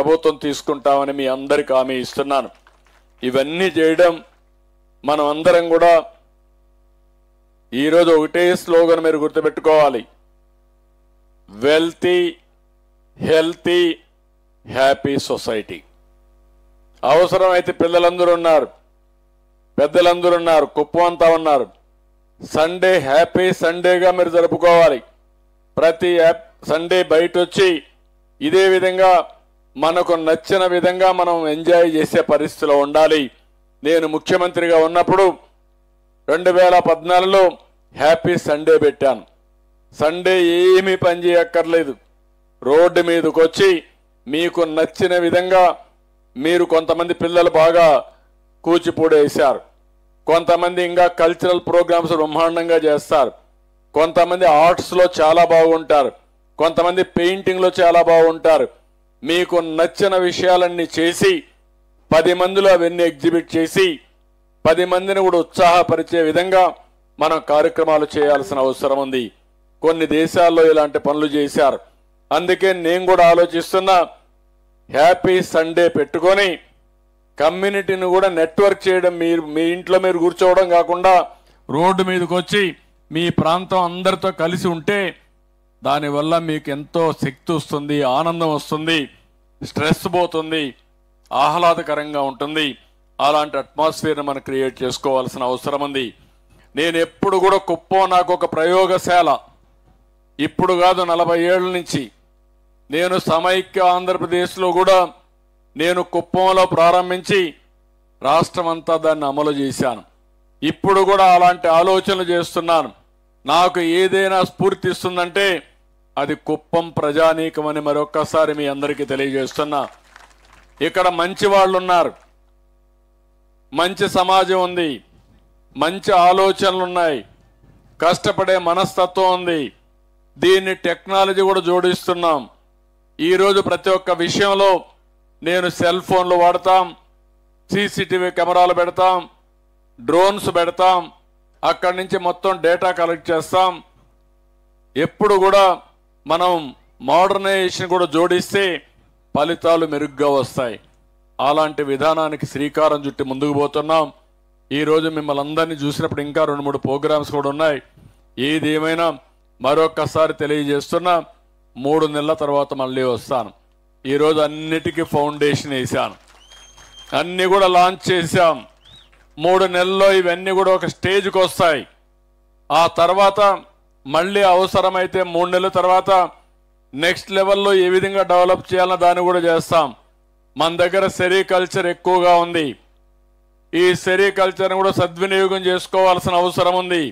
ప్రభుత్వం తీసుకుంటామని మీ అందరికీ హామీ ఇస్తున్నాను. ఇవన్నీ చేయడం మనం అందరం కూడా ఈరోజు ఒకటే స్లోగన్ మీరు గుర్తుపెట్టుకోవాలి, వెల్తీ హెల్తీ హ్యాపీ సొసైటీ. అవసరమైతే పిల్లలందరూ ఉన్నారు, పెద్దలందరూ ఉన్నారు, కుప్పం అంతా ఉన్నారు. సండే హ్యాపీ సండేగా మీరు జరుపుకోవాలి. ప్రతి సండే బయట వచ్చి ఇదే విధంగా మనకు నచ్చిన విధంగా మనం ఎంజాయ్ చేసే పరిస్థితిలో ఉండాలి. నేను ముఖ్యమంత్రిగా ఉన్నప్పుడు 2014లో హ్యాపీ సండే పెట్టాను. సండే ఏమీ పని చేయక్కర్లేదు, రోడ్డు మీదకి వచ్చి మీకు నచ్చిన విధంగా మీరు కొంతమంది పిల్లలు బాగా కూచిపూడి వేశారు, కొంతమంది ఇంకా కల్చరల్ ప్రోగ్రామ్స్ బ్రహ్మాండంగా చేస్తారు, కొంతమంది ఆర్ట్స్లో చాలా బాగుంటారు, కొంతమంది పెయింటింగ్లో చాలా బాగుంటారు. మీకు నచ్చిన విషయాలన్నీ చేసి 10 మందిలో అవన్నీ ఎగ్జిబిట్ చేసి 10 మందిని కూడా ఉత్సాహపరిచే విధంగా మనం కార్యక్రమాలు చేయాల్సిన అవసరం ఉంది. కొన్ని దేశాల్లో ఇలాంటి పనులు చేశారు. అందుకే నేను కూడా ఆలోచిస్తున్నా, హ్యాపీ సండే పెట్టుకొని కమ్యూనిటీని కూడా నెట్వర్క్ చేయడం. మీ ఇంట్లో మీరు కూర్చోవడం కాకుండా రోడ్డు మీదకి వచ్చి మీ ప్రాంతం అందరితో కలిసి ఉంటే దానివల్ల మీకు ఎంతో శక్తి వస్తుంది, ఆనందం వస్తుంది, స్ట్రెస్ పోతుంది, ఆహ్లాదకరంగా ఉంటుంది. అలాంటి అట్మాస్ఫియర్ని మనం క్రియేట్ చేసుకోవాల్సిన అవసరం ఉంది. నేను ఎప్పుడు కూడా కుప్పం నాకు ఒక ప్రయోగశాల. ఇప్పుడు కాదు, 40 ఏళ్ల నుంచి నేను సమైక్య ఆంధ్రప్రదేశ్లో కూడా నేను కుప్పంలో ప్రారంభించి రాష్ట్రమంతా దాన్ని అమలు చేశాను. ఇప్పుడు కూడా అలాంటి ఆలోచనలు చేస్తున్నాను. నాకు ఏదైనా స్ఫూర్తి ఇస్తుందంటే అది కుప్పం ప్రజానీకమని మరొక్కసారి మీ అందరికీ తెలియజేస్తున్నా. ఇక్కడ మంచి వాళ్ళు ఉన్నారు, మంచి సమాజం ఉంది, మంచి ఆలోచనలు ఉన్నాయి, కష్టపడే మనస్తత్వం ఉంది. దీన్ని టెక్నాలజీ కూడా జోడిస్తున్నాం. ఈరోజు ప్రతి ఒక్క విషయంలో నేను సెల్ ఫోన్లు వాడతాం, సీసీటీవీ కెమెరాలు పెడతాం, డ్రోన్స్ పెడతాం, అక్కడి నుంచి మొత్తం డేటా కలెక్ట్ చేస్తాం. ఎప్పుడు కూడా మనం మోడర్నైజేషన్ కూడా జోడిస్తే ఫలితాలు మెరుగ్గా వస్తాయి. అలాంటి విధానానికి శ్రీకారం చుట్టి ముందుకు పోతున్నాం. ఈరోజు మిమ్మల్ని అందరినీ చూసినప్పుడు ఇంకా 2-3 ప్రోగ్రామ్స్ కూడా ఉన్నాయి. ఏది ఏమైనా మరొక్కసారి తెలియజేస్తున్నా, 3 నెలల తర్వాత మళ్ళీ వస్తాను. ఈరోజు అన్నిటికీ ఫౌండేషన్ వేసాను, అన్నీ కూడా లాంచ్ చేశాం. 3 నెలల్లో ఇవన్నీ కూడా ఒక స్టేజ్కి వస్తాయి. ఆ తర్వాత మళ్ళీ అవసరమైతే 3 నెలల తర్వాత నెక్స్ట్ లెవెల్లో ఏ విధంగా డెవలప్ చేయాలన్న దాన్ని కూడా చేస్తాం. మన దగ్గర సెరికల్చర్ ఎక్కువగా ఉంది. ఈ సెరికల్చర్ని కూడా సద్వినియోగం చేసుకోవాల్సిన అవసరం ఉంది.